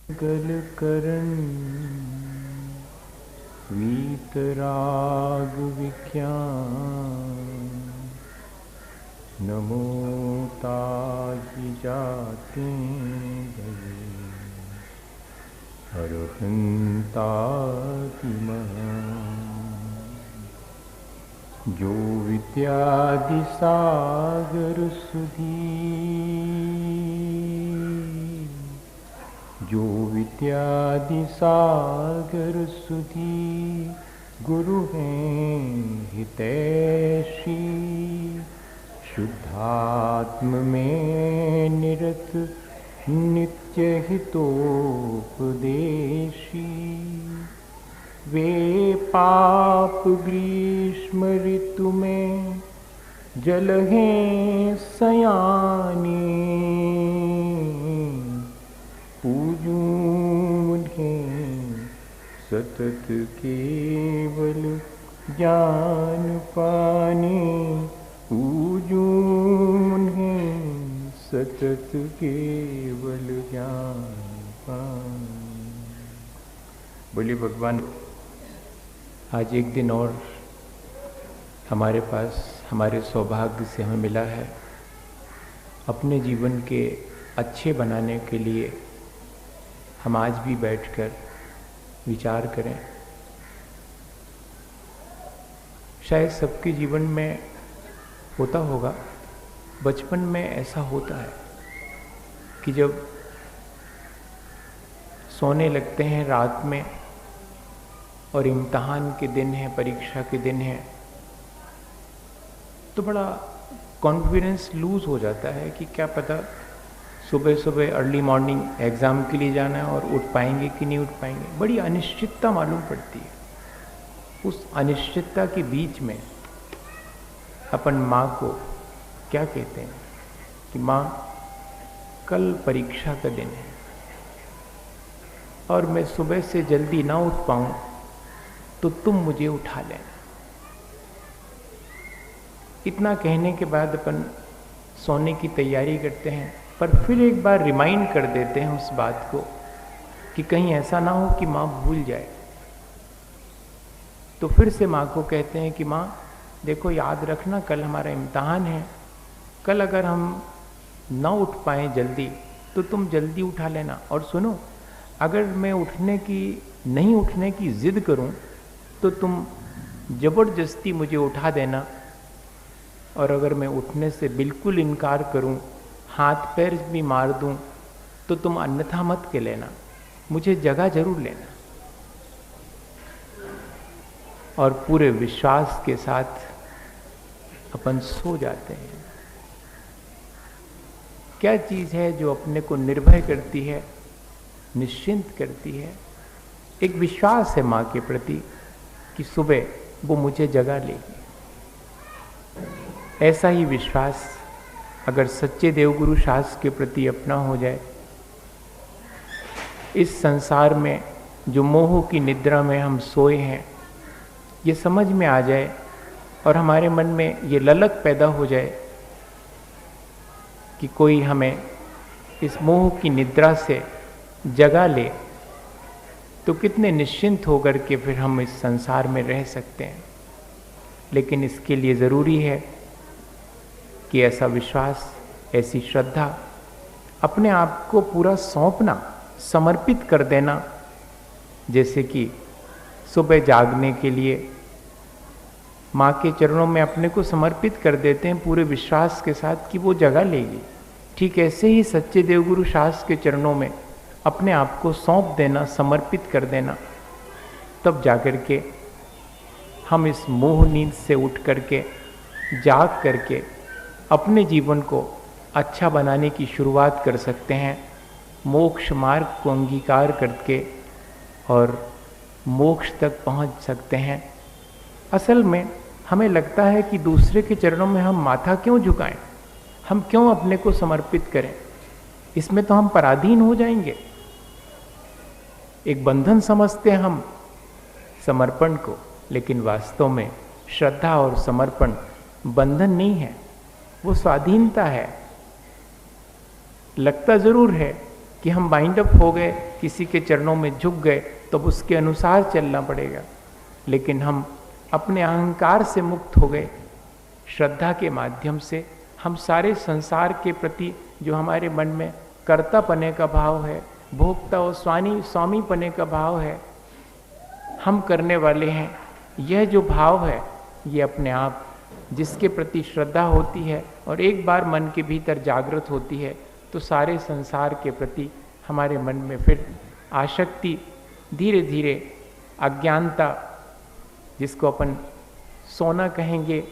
गल करण वीतराग विख्यान नमो ताहि जाते गए अरहंताति महान। जो विद्यादि सागर सुधी जो विद्यादि सागर सुधी गुरु हैं हितैषी शुद्धात्म में निरत नित्य हितोपदेशी वे पाप ग्रीष्म ऋतु में जल हैं सयाने पूजूं उन्हें सतत केवल ज्ञान पाने पूजूं उन्हें सतत केवल ज्ञान पाने। बोलिए भगवान। आज एक दिन और हमारे पास हमारे सौभाग्य से हमें मिला है अपने जीवन के अच्छे बनाने के लिए हम आज भी बैठकर विचार करें। शायद सबके जीवन में होता होगा, बचपन में ऐसा होता है कि जब सोने लगते हैं रात में और इम्तहान के दिन है, परीक्षा के दिन है, तो बड़ा कॉन्फिडेंस लूज हो जाता है कि क्या पता सुबह सुबह अर्ली मॉर्निंग एग्ज़ाम के लिए जाना है और उठ पाएंगे कि नहीं उठ पाएंगे। बड़ी अनिश्चितता मालूम पड़ती है। उस अनिश्चितता के बीच में अपन माँ को क्या कहते हैं कि माँ कल परीक्षा का दिन है और मैं सुबह से जल्दी ना उठ पाऊँ तो तुम मुझे उठा लेना। इतना कहने के बाद अपन सोने की तैयारी करते हैं, पर फिर एक बार रिमाइंड कर देते हैं उस बात को कि कहीं ऐसा ना हो कि माँ भूल जाए। तो फिर से माँ को कहते हैं कि माँ देखो याद रखना कल हमारा इम्तहान है, कल अगर हम ना उठ पाए जल्दी तो तुम जल्दी उठा लेना। और सुनो, अगर मैं नहीं उठने की ज़िद करूं तो तुम ज़बरदस्ती मुझे उठा देना, और अगर मैं उठने से बिल्कुल इनकार करूं, हाथ पैर भी मार दूं, तो तुम अन्यथा मत के लेना, मुझे जगह जरूर लेना। और पूरे विश्वास के साथ अपन सो जाते हैं। क्या चीज़ है जो अपने को निर्भय करती है, निश्चिंत करती है? एक विश्वास है माँ के प्रति कि सुबह वो मुझे जगा लेगी। ऐसा ही विश्वास अगर सच्चे देवगुरु शास्त्र के प्रति अपना हो जाए, इस संसार में जो मोह की निद्रा में हम सोए हैं ये समझ में आ जाए और हमारे मन में ये ललक पैदा हो जाए कि कोई हमें इस मोह की निद्रा से जगा ले, तो कितने निश्चिंत होकर के फिर हम इस संसार में रह सकते हैं। लेकिन इसके लिए ज़रूरी है कि ऐसा विश्वास, ऐसी श्रद्धा, अपने आप को पूरा सौंपना, समर्पित कर देना। जैसे कि सुबह जागने के लिए माँ के चरणों में अपने को समर्पित कर देते हैं पूरे विश्वास के साथ कि वो जगा लेगी। ठीक ऐसे ही सच्चे देवगुरु शास्त्र के चरणों में अपने आप को सौंप देना, समर्पित कर देना, तब जाकर के हम इस मोह नींद से उठ करके, जाग करके अपने जीवन को अच्छा बनाने की शुरुआत कर सकते हैं, मोक्ष मार्ग को अंगीकार करके और मोक्ष तक पहुंच सकते हैं। असल में हमें लगता है कि दूसरे के चरणों में हम माथा क्यों झुकाएं, हम क्यों अपने को समर्पित करें, इसमें तो हम पराधीन हो जाएंगे। एक बंधन समझते हैं हम समर्पण को, लेकिन वास्तव में श्रद्धा और समर्पण बंधन नहीं है, वो स्वाधीनता है। लगता जरूर है कि हम बाइंड अप हो गए, किसी के चरणों में झुक गए, तो उसके अनुसार चलना पड़ेगा। लेकिन हम अपने अहंकार से मुक्त हो गए। श्रद्धा के माध्यम से हम सारे संसार के प्रति जो हमारे मन में कर्ता पने का भाव है, भोक्ता और स्वामी पने का भाव है, हम करने वाले हैं, यह जो भाव है ये अपने आप जिसके प्रति श्रद्धा होती है और एक बार मन के भीतर जागृत होती है, तो सारे संसार के प्रति हमारे मन में फिर आसक्ति, धीरे धीरे अज्ञानता, जिसको अपन सोना कहेंगे,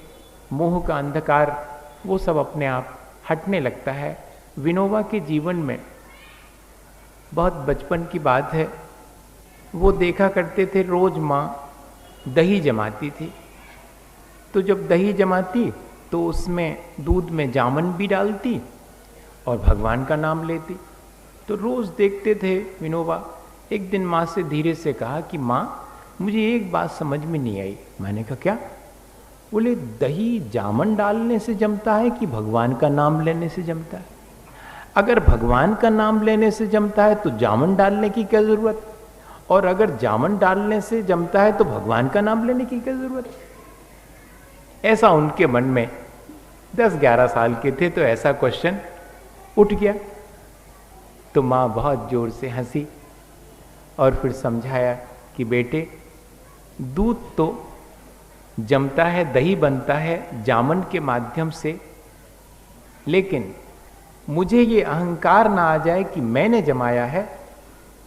मोह का अंधकार, वो सब अपने आप हटने लगता है। विनोबा के जीवन में बहुत बचपन की बात है, वो देखा करते थे रोज माँ दही जमाती थी, तो जब दही जमाती तो उसमें दूध में जामन भी डालती और भगवान का नाम लेती। तो रोज देखते थे विनोबा। एक दिन माँ से धीरे से कहा कि माँ, मुझे एक बात समझ में नहीं आई। मैंने कहा क्या? बोले दही जामन डालने से जमता है कि भगवान का नाम लेने से जमता है? अगर भगवान का नाम लेने से जमता है तो जामन डालने की क्या जरूरत, और अगर जामन डालने से जमता है तो भगवान का नाम लेने की क्या जरूरत? ऐसा उनके मन में 10-11 साल के थे तो ऐसा क्वेश्चन उठ गया। तो माँ बहुत जोर से हंसी और फिर समझाया कि बेटे, दूध तो जमता है, दही बनता है जामन के माध्यम से, लेकिन मुझे ये अहंकार ना आ जाए कि मैंने जमाया है।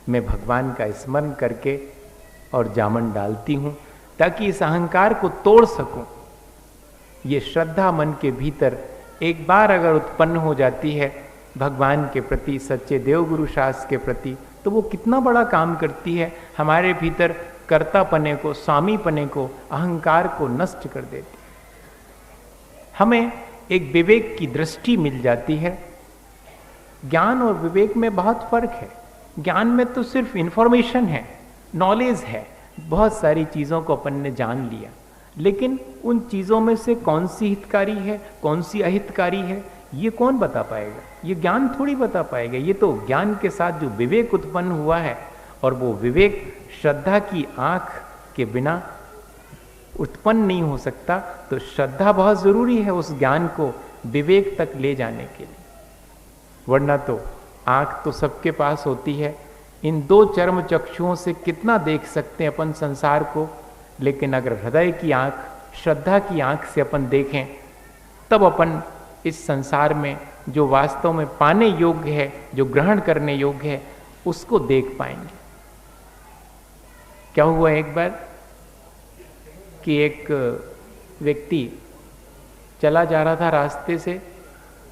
मैं भगवान का स्मरण करके और जामन डालती हूं ताकि इस अहंकार को तोड़ सकूं। ये श्रद्धा मन के भीतर एक बार अगर उत्पन्न हो जाती है भगवान के प्रति, सच्चे देवगुरु शास्त्र के प्रति, तो वो कितना बड़ा काम करती है। हमारे भीतर कर्तापने को, स्वामीपने को, अहंकार को नष्ट कर देती। हमें एक विवेक की दृष्टि मिल जाती है। ज्ञान और विवेक में बहुत फर्क है। ज्ञान में तो सिर्फ इंफॉर्मेशन है, नॉलेज है, बहुत सारी चीज़ों को अपन ने जान लिया, लेकिन उन चीज़ों में से कौन सी हितकारी है, कौन सी अहितकारी है, ये कौन बता पाएगा? ये ज्ञान थोड़ी बता पाएगा। ये तो ज्ञान के साथ जो विवेक उत्पन्न हुआ है, और वो विवेक श्रद्धा की आंख के बिना उत्पन्न नहीं हो सकता। तो श्रद्धा बहुत जरूरी है उस ज्ञान को विवेक तक ले जाने के लिए, वरना तो आंख तो सबके पास होती है। इन 2 चर्म चक्षुओं से कितना देख सकते हैं अपन संसार को, लेकिन अगर हृदय की आंख, श्रद्धा की आंख से अपन देखें, तब अपन इस संसार में जो वास्तव में पाने योग्य है, जो ग्रहण करने योग्य है, उसको देख पाएंगे। क्या हुआ एक बार कि एक व्यक्ति चला जा रहा था रास्ते से,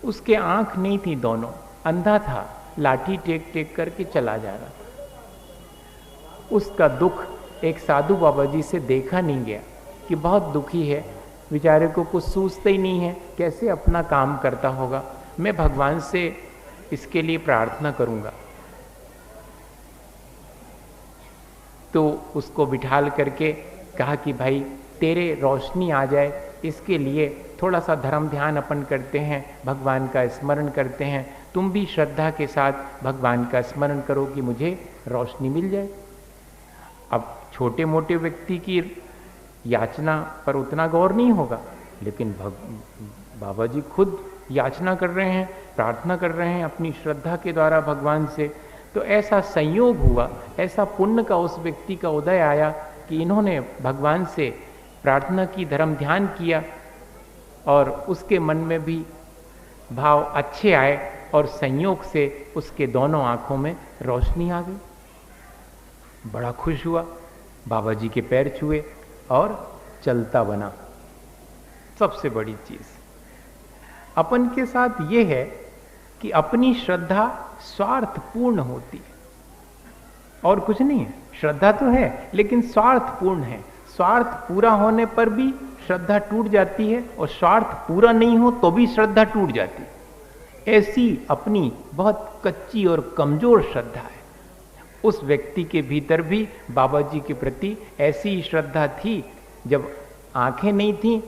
उसके आंख नहीं थी, दोनों अंधा था, लाठी टेक टेक करके चला जा रहा था। उसका दुख एक साधु बाबा जी से देखा नहीं गया कि बहुत दुखी है, बेचारे को कुछ सूझता ही नहीं है, कैसे अपना काम करता होगा। मैं भगवान से इसके लिए प्रार्थना करूंगा। तो उसको बिठाल करके कहा कि भाई तेरे रोशनी आ जाए, इसके लिए थोड़ा सा धर्म ध्यान अपन करते हैं, भगवान का स्मरण करते हैं, तुम भी श्रद्धा के साथ भगवान का स्मरण करो कि मुझे रोशनी मिल जाए। अब छोटे मोटे व्यक्ति की याचना पर उतना गौर नहीं होगा, लेकिन बाबा जी खुद याचना कर रहे हैं, प्रार्थना कर रहे हैं अपनी श्रद्धा के द्वारा भगवान से। तो ऐसा संयोग हुआ, ऐसा पुण्य का उस व्यक्ति का उदय आया कि इन्होंने भगवान से प्रार्थना की, धर्म ध्यान किया, और उसके मन में भी भाव अच्छे आए, और संयोग से उसके दोनों आंखों में रोशनी आ गई। बड़ा खुश हुआ, बाबा जी के पैर छुए और चलता बना। सबसे बड़ी चीज अपन के साथ ये है कि अपनी श्रद्धा स्वार्थपूर्ण होती है, और कुछ नहीं है। श्रद्धा तो है लेकिन स्वार्थपूर्ण है। स्वार्थ पूरा होने पर भी श्रद्धा टूट जाती है, और स्वार्थ पूरा नहीं हो तो भी श्रद्धा टूट जाती है। ऐसी अपनी बहुत कच्ची और कमजोर श्रद्धा है। उस व्यक्ति के भीतर भी बाबा जी के प्रति ऐसी ही श्रद्धा थी। जब आंखें नहीं थीं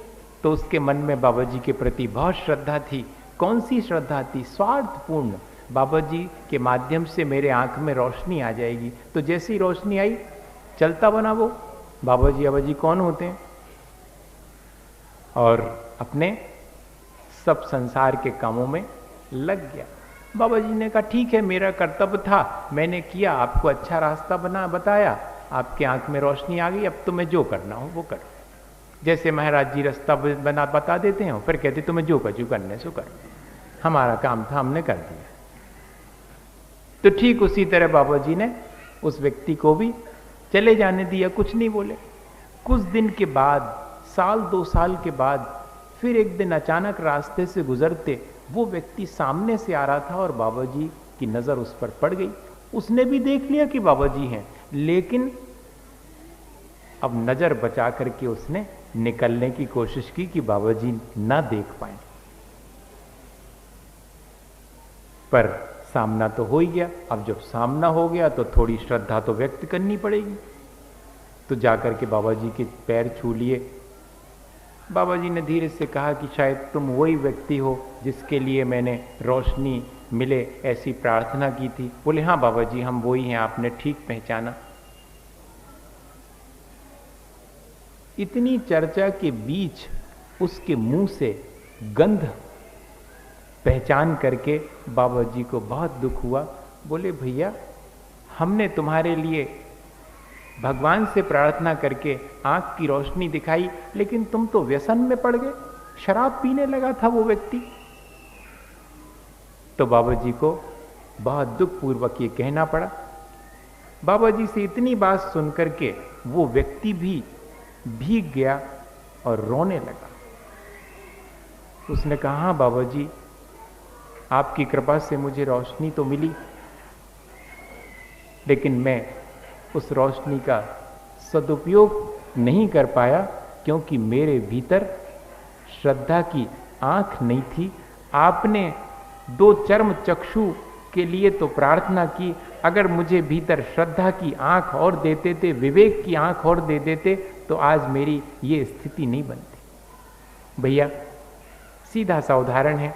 तो उसके मन में बाबा जी के प्रति बहुत श्रद्धा थी। कौन सी श्रद्धा थी? स्वार्थपूर्ण। बाबा जी के माध्यम से मेरे आंख में रोशनी आ जाएगी। तो जैसी रोशनी आई चलता बना वो। बाबा जी कौन होते हैं? और अपने सब संसार के कामों में लग गया। बाबा जी ने कहा ठीक है, मेरा कर्तव्य था, मैंने किया, आपको अच्छा रास्ता बताया, आपके आंख में रोशनी आ गई, अब तुम्हें जो करना हो वो करो। जैसे महाराज जी रास्ता बता देते हैं, फिर कहते तुम्हें जो कछु करने सो करो, हमारा काम था, हमने कर दिया। तो ठीक उसी तरह बाबा जी ने उस व्यक्ति को भी चले जाने दिया, कुछ नहीं बोले। कुछ दिन के बाद, साल 2 साल के बाद, फिर एक दिन अचानक रास्ते से गुजरते वो व्यक्ति सामने से आ रहा था और बाबा जी की नजर उस पर पड़ गई। उसने भी देख लिया कि बाबा जी हैं, लेकिन अब नजर बचा करके उसने निकलने की कोशिश की कि बाबा जी ना देख पाए। पर सामना तो हो ही गया। अब जब सामना हो गया तो थोड़ी श्रद्धा तो व्यक्त करनी पड़ेगी। तो जाकर के बाबा जी के पैर छू लिए। बाबा जी ने धीरे से कहा कि शायद तुम वही व्यक्ति हो जिसके लिए मैंने रोशनी मिले ऐसी प्रार्थना की थी। बोले हाँ बाबा जी, हम वही हैं, आपने ठीक पहचाना। इतनी चर्चा के बीच उसके मुंह से गंध पहचान करके बाबा जी को बहुत दुख हुआ। बोले भैया, हमने तुम्हारे लिए भगवान से प्रार्थना करके आंख की रोशनी दिखाई, लेकिन तुम तो व्यसन में पड़ गए, शराब पीने लगा था वो व्यक्ति। तो बाबा जी को बहुत दुख पूर्वक ये कहना पड़ा। बाबा जी से इतनी बात सुनकर के वो व्यक्ति भी भीग गया और रोने लगा। उसने कहा हाँ बाबा जी, आपकी कृपा से मुझे रोशनी तो मिली, लेकिन मैं उस रोशनी का सदुपयोग नहीं कर पाया, क्योंकि मेरे भीतर श्रद्धा की आंख नहीं थी। आपने 2 चर्म चक्षु के लिए तो प्रार्थना की, अगर मुझे भीतर श्रद्धा की आंख और देते थे, विवेक की आंख और दे देते, तो आज मेरी ये स्थिति नहीं बनती। भैया, सीधा सा उदाहरण है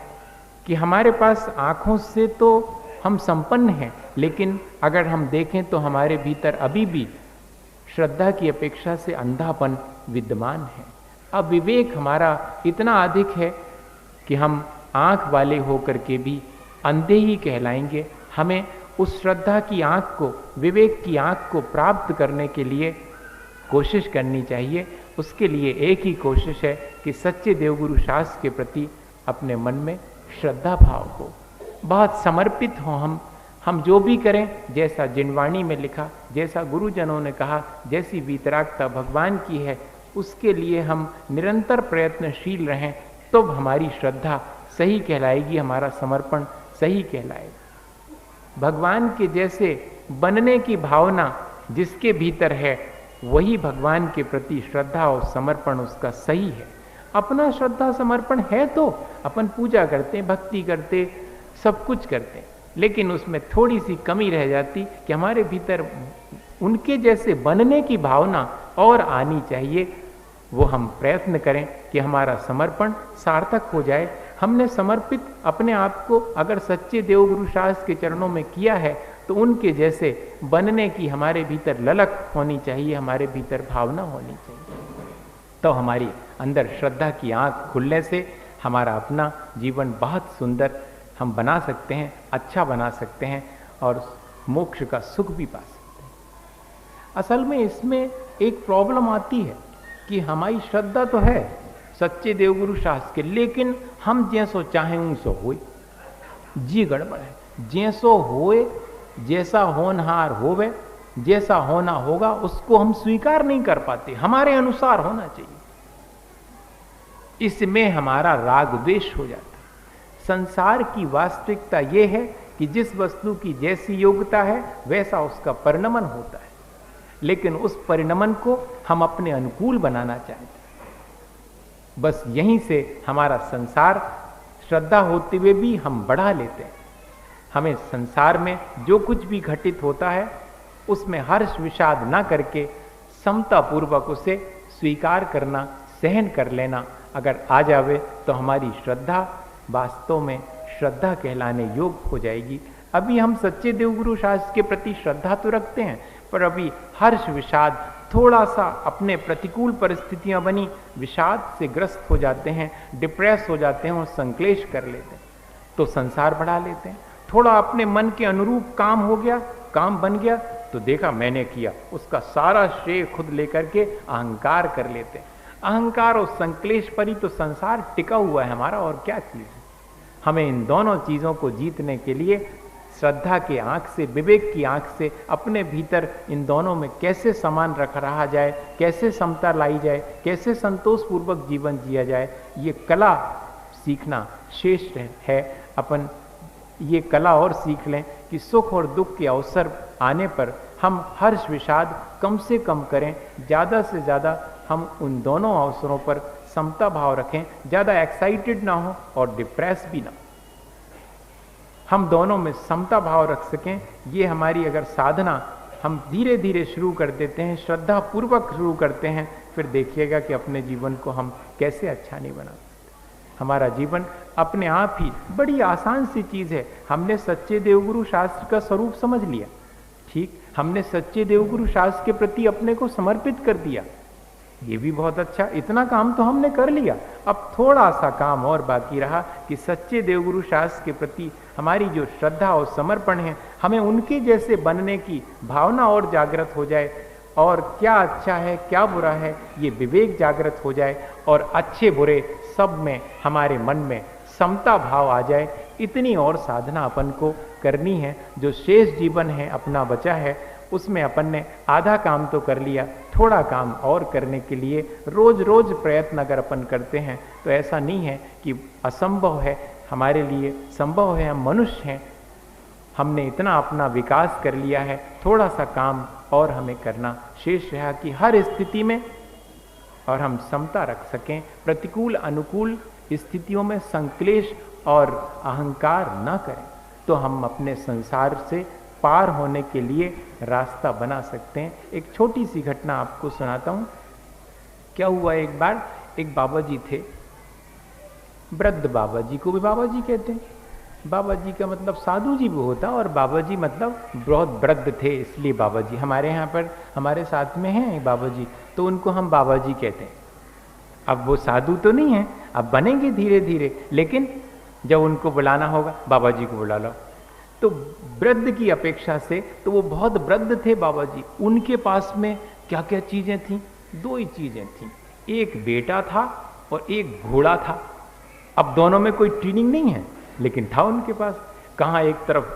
कि हमारे पास आंखों से तो हम संपन्न हैं, लेकिन अगर हम देखें तो हमारे भीतर अभी भी श्रद्धा की अपेक्षा से अंधापन विद्यमान है। अब विवेक हमारा इतना अधिक है कि हम आंख वाले होकर के भी अंधे ही कहलाएंगे। हमें उस श्रद्धा की आंख को, विवेक की आंख को प्राप्त करने के लिए कोशिश करनी चाहिए। उसके लिए एक ही कोशिश है कि सच्चे देवगुरु शास्त्र के प्रति अपने मन में श्रद्धा भाव हो, बहुत समर्पित हो। हम जो भी करें, जैसा जिनवाणी में लिखा, जैसा गुरुजनों ने कहा, जैसी वीतरागता भगवान की है, उसके लिए हम निरंतर प्रयत्नशील रहें, तो हमारी श्रद्धा सही कहलाएगी, हमारा समर्पण सही कहलाएगा। भगवान के जैसे बनने की भावना जिसके भीतर है, वही भगवान के प्रति श्रद्धा और समर्पण उसका सही है। अपना श्रद्धा समर्पण है तो अपन पूजा करते, भक्ति करते, सब कुछ करते, लेकिन उसमें थोड़ी सी कमी रह जाती कि हमारे भीतर उनके जैसे बनने की भावना और आनी चाहिए। वो हम प्रयत्न करें कि हमारा समर्पण सार्थक हो जाए। हमने समर्पित अपने आप को अगर सच्चे देवगुरु शास्त्र के चरणों में किया है, तो उनके जैसे बनने की हमारे भीतर ललक होनी चाहिए, हमारे भीतर भावना होनी चाहिए। तो हमारी अंदर श्रद्धा की आंख खुलने से हमारा अपना जीवन बहुत सुंदर हम बना सकते हैं, अच्छा बना सकते हैं और मोक्ष का सुख भी पा सकते हैं। असल में इसमें एक प्रॉब्लम आती है कि हमारी श्रद्धा तो है सच्चे देवगुरु शास्त्र के, लेकिन हम जैसो चाहें ऊंसो होए, जी गड़बड़ है। जैसो होए, जैसा होनहार होवे, जैसा होना होगा उसको हम स्वीकार नहीं कर पाते, हमारे अनुसार होना चाहिए। इसमें हमारा राग द्वेष हो जाता है। संसार की वास्तविकता यह है कि जिस वस्तु की जैसी योग्यता है वैसा उसका परिणमन होता है, लेकिन उस परिणमन को हम अपने अनुकूल बनाना चाहते हैं। बस यहीं से हमारा संसार श्रद्धा होते हुए भी हम बढ़ा लेते हैं। हमें संसार में जो कुछ भी घटित होता है उसमें हर्ष विषाद ना करके समता पूर्वक उसे स्वीकार करना, सहन कर लेना अगर आ जावे, तो हमारी श्रद्धा वास्तव में श्रद्धा कहलाने योग्य हो जाएगी। अभी हम सच्चे देवगुरु शास्त्र के प्रति श्रद्धा तो रखते हैं, पर अभी हर्ष विषाद, थोड़ा सा अपने प्रतिकूल परिस्थितियां बनी, विषाद से ग्रस्त हो जाते हैं, डिप्रेस हो जाते हैं और संक्लेश कर लेते हैं, तो संसार बढ़ा लेते हैं। थोड़ा अपने मन के अनुरूप काम हो गया, काम बन गया, तो देखा मैंने किया, उसका सारा श्रेय खुद लेकर के अहंकार कर लेते हैं। अहंकार और संक्लेश पर ही तो संसार टिका हुआ है हमारा, और क्या चीज है। हमें इन दोनों चीजों को जीतने के लिए श्रद्धा के आंख से, विवेक की आंख से अपने भीतर इन दोनों में कैसे समान रहा जाए, कैसे समता लाई जाए, कैसे संतोषपूर्वक जीवन जिया जाए, ये कला सीखना शेष है। अपन ये कला और सीख लें कि सुख और दुख के अवसर आने पर हम हर्ष विषाद कम से कम करें, ज़्यादा से ज़्यादा हम उन दोनों अवसरों पर समता भाव रखें, ज़्यादा एक्साइटेड ना हो और डिप्रेस भी ना, हम दोनों में समता भाव रख सकें। ये हमारी अगर साधना हम धीरे धीरे शुरू कर देते हैं, श्रद्धा पूर्वक शुरू करते हैं, फिर देखिएगा कि अपने जीवन को हम कैसे अच्छा नहीं बना सकते। हमारा जीवन अपने आप ही बड़ी आसान सी चीज है। हमने सच्चे देवगुरु शास्त्र का स्वरूप समझ लिया, ठीक, हमने सच्चे देवगुरु शास्त्र के प्रति अपने को समर्पित कर दिया, ये भी बहुत अच्छा, इतना काम तो हमने कर लिया। अब थोड़ा सा काम और बाकी रहा कि सच्चे देवगुरु शास्त्र के प्रति हमारी जो श्रद्धा और समर्पण है, हमें उनके जैसे बनने की भावना और जागृत हो जाए, और क्या अच्छा है क्या बुरा है ये विवेक जागृत हो जाए, और अच्छे बुरे सब में हमारे मन में समता भाव आ जाए। इतनी और साधना अपन को करनी है। जो शेष जीवन है अपना बचा है, उसमें अपन ने आधा काम तो कर लिया, थोड़ा काम और करने के लिए रोज रोज प्रयत्न अगर अपन करते हैं तो ऐसा नहीं है कि असंभव है, हमारे लिए संभव है। हम मनुष्य हैं, हमने इतना अपना विकास कर लिया है, थोड़ा सा काम और हमें करना शेष रहा कि हर स्थिति में और हम समता रख सकें, प्रतिकूल अनुकूल स्थितियों में संक्लेश और अहंकार न करें, तो हम अपने संसार से पार होने के लिए रास्ता बना सकते हैं। एक छोटी सी घटना आपको सुनाता हूँ। क्या हुआ, एक बार एक बाबा जी थे, वृद्ध बाबा जी को भी बाबा जी कहते हैं। बाबा जी का मतलब साधु जी भी होता, और बाबा जी मतलब बहुत वृद्ध थे, इसलिए बाबा जी। हमारे यहाँ पर हमारे साथ में हैं बाबा जी, तो उनको हम बाबा जी कहते हैं। अब वो साधु तो नहीं है, अब बनेंगे धीरे धीरे, लेकिन जब उनको बुलाना होगा बाबा जी को बुला लो। तो वृद्ध की अपेक्षा से तो वो बहुत वृद्ध थे बाबा जी। उनके पास में क्या क्या चीजें थी? दो ही चीजें थी, एक बेटा था और एक घोड़ा था। अब दोनों में कोई ट्रेनिंग नहीं है, लेकिन था उनके पास। कहाँ एक तरफ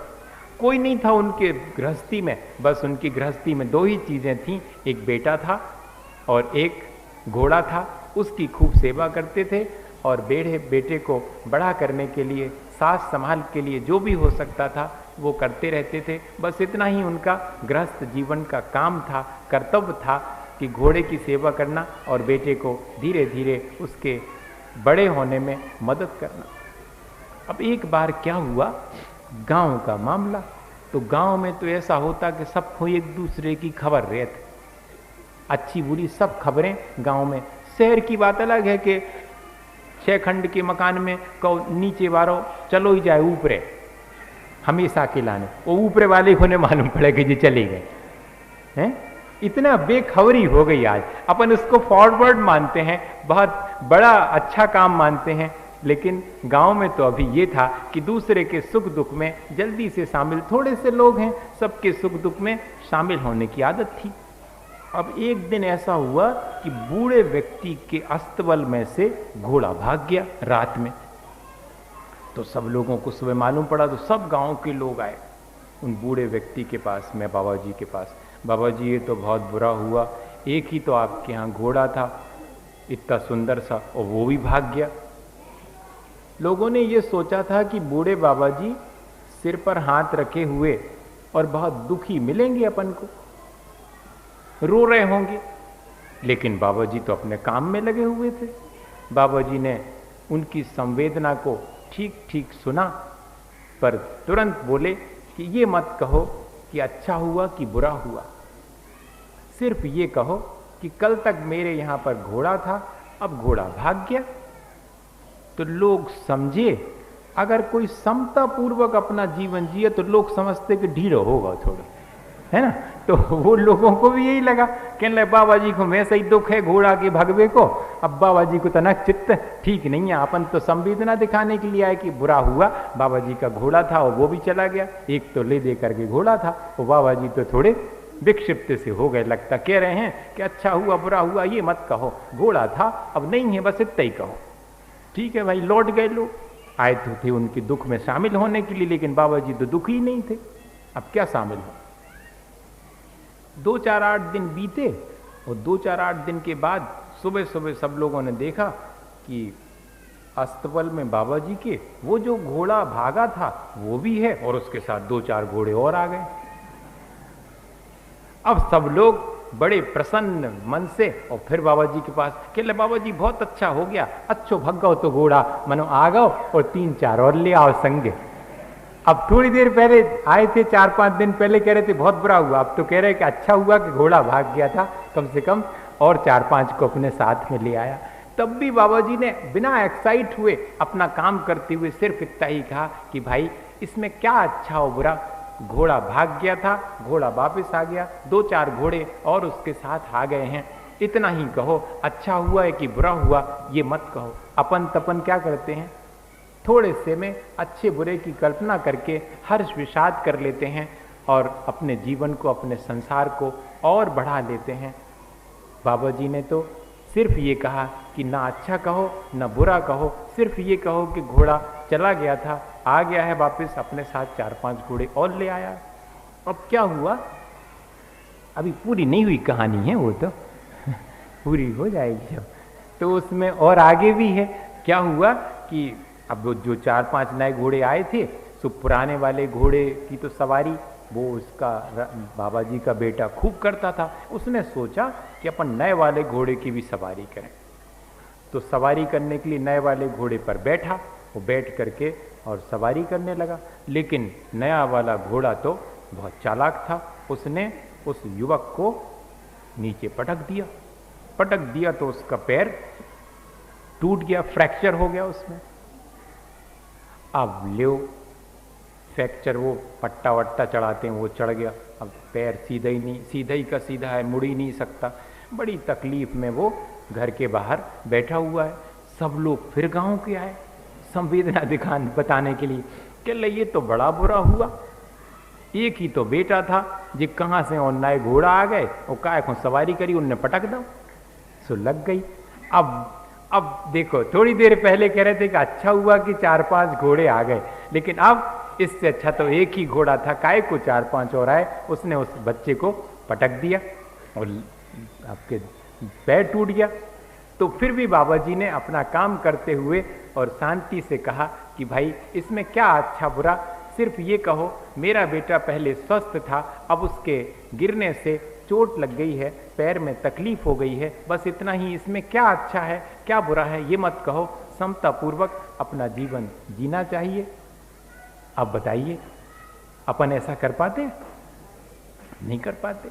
कोई नहीं था उनके गृहस्थी में, बस उनकी गृहस्थी में दो ही चीजें थीं, एक बेटा था और एक घोड़ा था। उसकी खूब सेवा करते थे, और बेटे को बड़ा करने के लिए, सास संभाल के लिए जो भी हो सकता था वो करते रहते थे। बस इतना ही उनका गृहस्थ जीवन का काम था, कर्तव्य था कि घोड़े की सेवा करना और बेटे को धीरे धीरे उसके बड़े होने में मदद करना। अब एक बार क्या हुआ, गांव का मामला, तो गांव में तो ऐसा होता कि सबको एक दूसरे की खबर रहती, अच्छी बुरी सब खबरें गांव में। शहर की बात अलग है कि 6 खंड के मकान में कहो नीचे वारो चलो ही जाए ऊपरे, हमेशा के लाने, वो ऊपरे वाले को ने मालूम पड़े कि जी चले गए हैं। इतना बेखबरी हो गई आज, अपन उसको फॉरवर्ड मानते हैं, बहुत बड़ा अच्छा काम मानते हैं। लेकिन गांव में तो अभी ये था कि दूसरे के सुख दुख में जल्दी से शामिल, थोड़े से लोग हैं, सबके सुख दुख में शामिल होने की आदत थी। अब एक दिन ऐसा हुआ कि बूढ़े व्यक्ति के अस्तबल में से घोड़ा भाग गया रात में। तो सब लोगों को सुबह मालूम पड़ा, तो सब गांव के लोग आए उन बूढ़े व्यक्ति के पास में, बाबा जी के पास। बाबा जी ये तो बहुत बुरा हुआ, एक ही तो आपके यहाँ घोड़ा था इतना सुंदर सा, और वो भी भाग गया। लोगों ने ये सोचा था कि बूढ़े बाबा जी सिर पर हाथ रखे हुए और बहुत दुखी मिलेंगे अपन को, रो रहे होंगे, लेकिन बाबा जी तो अपने काम में लगे हुए थे। बाबा जी ने उनकी संवेदना को ठीक ठीक सुना, पर तुरंत बोले कि ये मत कहो कि अच्छा हुआ कि बुरा हुआ, सिर्फ ये कहो कि कल तक मेरे यहां पर घोड़ा था, अब घोड़ा भाग गया। तो लोग समझे, अगर कोई समता पूर्वक अपना जीवन जिए तो लोग समझते कि ढीलो होगा थोड़ा, है ना। तो वो लोगों को भी यही लगा, कहने लगे बाबा जी को मैं सही दुख है घोड़ा के भगवे को, अब बाबा जी को तनक चित्त ठीक नहीं है, अपन तो संवेदना दिखाने के लिए आए कि बुरा हुआ बाबा जी का घोड़ा था और वो भी चला गया, एक तो ले दे करके घोड़ा था, वो बाबा जी तो थोड़े विक्षिप्त से हो गए, लगता कह रहे हैं कि अच्छा हुआ बुरा हुआ ये मत कहो, घोड़ा था अब नहीं है, बस इतना ही कहो। ठीक है भाई, लौट गए लोग, आए तो थे उनके दुख में शामिल होने के लिए, लेकिन बाबा जी तो दुखी नहीं थे, अब क्या शामिल हो। 2-4-8 दिन बीते और 2-4-8 दिन के बाद सुबह सुबह सब लोगों ने देखा कि अस्तबल में बाबा जी के वो जो घोड़ा भागा था वो भी है और उसके साथ 2-4 घोड़े और आ गए। अब सब लोग बड़े प्रसन्न मन से और फिर बाबा जी के पास कहले बाबा जी बहुत अच्छा हो गया, अच्छो भग गओ तो घोड़ा मनो आ गओ और 3-4 और ले आओ संगे। अब थोड़ी देर पहले आए थे, 4-5 दिन पहले कह रहे थे बहुत बुरा हुआ, अब तो कह रहे कि अच्छा हुआ कि घोड़ा भाग गया था, कम से कम और 4-5 को अपने साथ में ले आया। तब भी बाबा जी ने बिना एक्साइट हुए अपना काम करते हुए सिर्फ इतना ही कहा कि भाई इसमें क्या अच्छा और बुरा, घोड़ा भाग गया था, घोड़ा वापस आ गया, 2-4 घोड़े और उसके साथ आ गए हैं, इतना ही कहो, अच्छा हुआ है कि बुरा हुआ ये मत कहो। अपन तपन क्या करते हैं, थोड़े से में अच्छे बुरे की कल्पना करके हर्ष विषाद कर लेते हैं और अपने जीवन को अपने संसार को और बढ़ा लेते हैं। बाबा जी ने तो सिर्फ ये कहा कि ना अच्छा कहो ना बुरा कहो, सिर्फ ये कहो कि घोड़ा चला गया था, आ गया है वापस, अपने साथ 4-5 घोड़े और ले आया। अब क्या हुआ, अभी पूरी नहीं हुई कहानी है वो तो पूरी हो जाएगी जब, तो उसमें और आगे भी है। क्या हुआ कि अब वो जो 4-5 नए घोड़े आए थे, सो पुराने वाले घोड़े की तो सवारी वो उसका बाबा जी का बेटा खूब करता था, उसने सोचा कि अपन नए वाले घोड़े की भी सवारी करें। तो सवारी करने के लिए नए वाले घोड़े पर बैठा, वो बैठ करके और सवारी करने लगा, लेकिन नया वाला घोड़ा तो बहुत चालाक था, उसने उस युवक को नीचे पटक दिया तो उसका पैर टूट गया, फ्रैक्चर हो गया उसमें। अब लो फ्रैक्चर, वो पट्टा वट्टा चढ़ाते हैं वो चढ़ गया, अब पैर सीधा ही नहीं, सीधा ही का सीधा है, मुड़ ही नहीं सकता, बड़ी तकलीफ में वो घर के बाहर बैठा हुआ है। सब लोग फिर गांव के आए संवेदना दिखाने बताने के लिए, कह ये तो बड़ा बुरा हुआ, एक ही तो बेटा था जी, कहाँ से और नए घोड़ा आ गए और काय को सवारी करी, उनने पटक दो, सो लग गई। अब देखो, थोड़ी देर पहले कह रहे थे कि अच्छा हुआ कि 4-5 घोड़े आ गए, लेकिन अब इससे अच्छा तो एक ही घोड़ा था, काय को 4-5 और आए, उसने उस बच्चे को पटक दिया और आपके पैर टूट गया। तो फिर भी बाबा जी ने अपना काम करते हुए और शांति से कहा कि भाई इसमें क्या अच्छा बुरा, सिर्फ ये कहो मेरा बेटा पहले स्वस्थ था, अब उसके गिरने से चोट लग गई है, पैर में तकलीफ हो गई है, बस इतना ही, इसमें क्या अच्छा है क्या बुरा है ये मत कहो, समता पूर्वक अपना जीवन जीना चाहिए। अब बताइए अपन ऐसा कर पाते? नहीं कर पाते।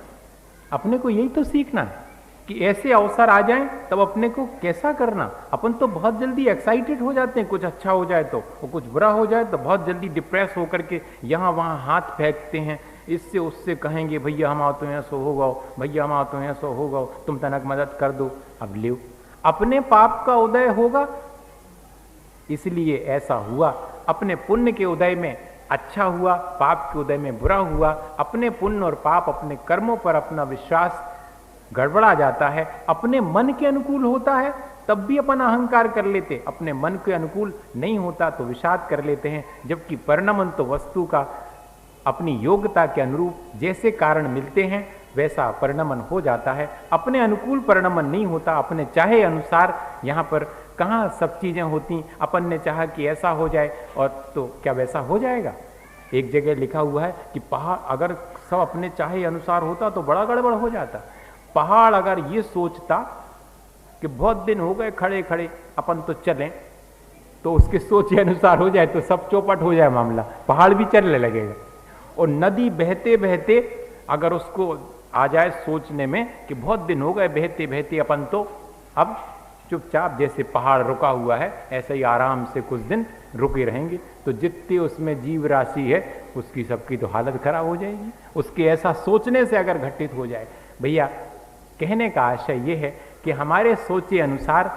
अपने को यही तो सीखना है कि ऐसे अवसर आ जाएं तब अपने को कैसा करना। अपन तो बहुत जल्दी एक्साइटेड हो जाते हैं, कुछ अच्छा हो जाए तो, और कुछ बुरा हो जाए तो बहुत जल्दी डिप्रेस होकर के यहाँ वहाँ हाथ फेंकते हैं, इससे उससे कहेंगे भैया हम आओ तो यहाँ सो हो गओ, भैया हम आओ तो यहाँ सो हो गओ, तुम तनक मदद कर दो। अब लियो अपने पाप का उदय होगा, इसलिए ऐसा हुआ, अपने पुण्य के उदय में अच्छा हुआ, पाप के उदय में बुरा हुआ। अपने पुण्य और पाप, अपने कर्मों पर अपना विश्वास गड़बड़ा जाता है, अपने मन के अनुकूल होता है तब भी अपन अहंकार कर लेते, अपने मन के अनुकूल नहीं होता तो विषाद कर लेते हैं, जबकि परिणमन तो वस्तु का अपनी योग्यता के अनुरूप जैसे कारण मिलते हैं वैसा परिणमन हो जाता है। अपने अनुकूल परिणमन नहीं होता, अपने चाहे अनुसार यहाँ पर कहाँ सब चीजें होती, अपन ने चाहा कि ऐसा हो जाए और तो क्या वैसा हो जाएगा। एक जगह लिखा हुआ है कि पहाड़ अगर सब अपने चाहे अनुसार होता तो बड़ा गड़बड़ हो जाता। पहाड़ अगर ये सोचता कि बहुत दिन हो गए खड़े खड़े अपन तो चलें, तो उसके सोच के अनुसार हो जाए तो सब चौपट हो जाए मामला, पहाड़ भी चलने लगेगा। और नदी बहते बहते अगर उसको आ जाए सोचने में कि बहुत दिन हो गए बहते बहते अपन तो अब चुपचाप जैसे पहाड़ रुका हुआ है ऐसे ही आराम से कुछ दिन रुके रहेंगे, तो जितनी उसमें जीव राशि है उसकी सबकी तो हालत खराब हो जाएगी, उसके ऐसा सोचने से अगर घटित हो जाए। भैया कहने का आशय ये है कि हमारे सोचे अनुसार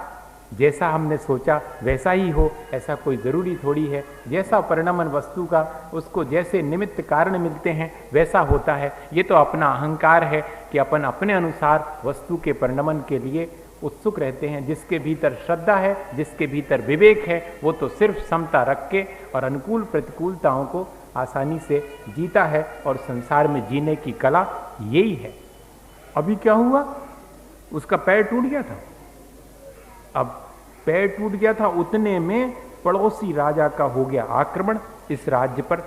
जैसा हमने सोचा वैसा ही हो, ऐसा कोई ज़रूरी थोड़ी है। जैसा परिणमन वस्तु का उसको जैसे निमित्त कारण मिलते हैं वैसा होता है। ये तो अपना अहंकार है कि अपन अपने अनुसार वस्तु के परिणमन के लिए उत्सुक रहते हैं। जिसके भीतर श्रद्धा है, जिसके भीतर विवेक है, वो तो सिर्फ समता रख के और अनुकूल प्रतिकूलताओं को आसानी से जीता है, और संसार में जीने की कला यही है। अभी क्या हुआ, उसका पैर टूट गया था। अब पैर टूट गया था, उतने में पड़ोसी राजा का हो गया आक्रमण इस राज्य पर।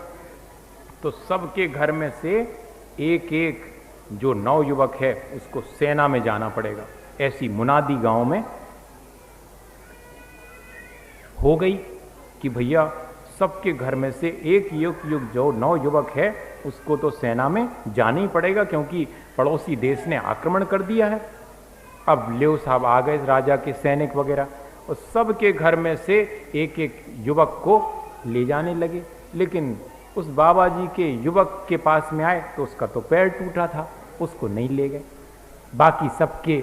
तो सबके घर में से एक एक जो नवयुवक है उसको सेना में जाना पड़ेगा, ऐसी मुनादी गांव में हो गई कि भैया सबके घर में से एक युग जो नवयुवक है उसको तो सेना में जाना ही पड़ेगा, क्योंकि पड़ोसी देश ने आक्रमण कर दिया है। अब लेव साहब आ गए राजा के सैनिक वगैरह, और सबके घर में से एक एक युवक को ले जाने लगे। लेकिन उस बाबा जी के युवक के पास में आए तो उसका तो पैर टूटा था, उसको नहीं ले गए। बाकी सबके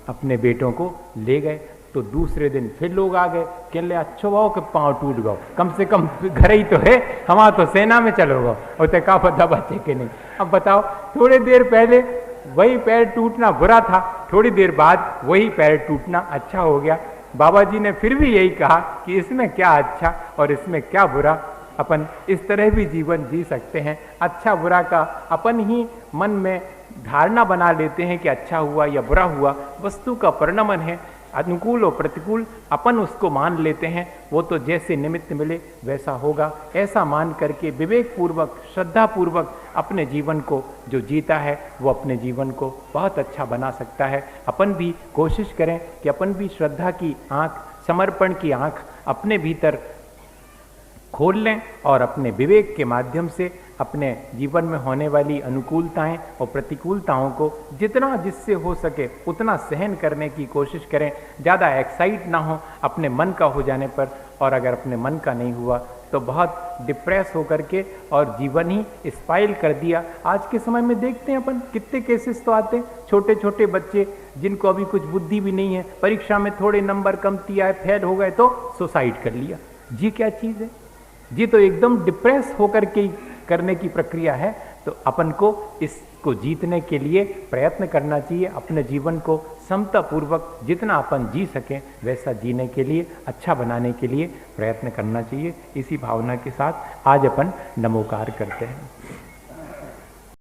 अपने बेटों को ले गए। तो दूसरे दिन फिर लोग आ गए, कहने लगे अच्छो भाव के पाँव टूट गो, कम से कम घर ही तो है, हमारा तो सेना में चलो गो, और ते का पता बचे कि नहीं। अब बताओ, थोड़ी देर पहले वही पैर टूटना बुरा था, थोड़ी देर बाद वही पैर टूटना अच्छा हो गया। बाबा जी ने फिर भी यही कहा कि इसमें क्या अच्छा और इसमें क्या बुरा, अपन इस तरह भी जीवन जी सकते हैं। अच्छा बुरा का अपन ही मन में धारणा बना लेते हैं कि अच्छा हुआ या बुरा हुआ, वस्तु का परिणमन है, अनुकूल और प्रतिकूल अपन उसको मान लेते हैं। वो तो जैसे निमित्त मिले वैसा होगा, ऐसा मान करके विवेक पूर्वक श्रद्धा पूर्वक अपने जीवन को जो जीता है वो अपने जीवन को बहुत अच्छा बना सकता है। अपन भी कोशिश करें कि अपन भी श्रद्धा की आँख, समर्पण की आँख अपने भीतर खोल लें और अपने विवेक के माध्यम से अपने जीवन में होने वाली अनुकूलताएं और प्रतिकूलताओं को जितना जिससे हो सके उतना सहन करने की कोशिश करें। ज़्यादा एक्साइट ना हो अपने मन का हो जाने पर, और अगर अपने मन का नहीं हुआ तो बहुत डिप्रेस होकर के और जीवन ही स्पाइल कर दिया। आज के समय में देखते हैं अपन कितने केसेस तो आते हैं, छोटे छोटे बच्चे जिनको अभी कुछ बुद्धि भी नहीं है, परीक्षा में थोड़े नंबर कमती आए, फेल हो गए तो सुसाइड कर लिया। जी क्या चीज़ है जी, तो एकदम डिप्रेस होकर के करने की प्रक्रिया है। तो अपन को इसको जीतने के लिए प्रयत्न करना चाहिए, अपने जीवन को समता पूर्वक जितना अपन जी सकें वैसा जीने के लिए, अच्छा बनाने के लिए प्रयत्न करना चाहिए। इसी भावना के साथ आज अपन नमोकार करते हैं।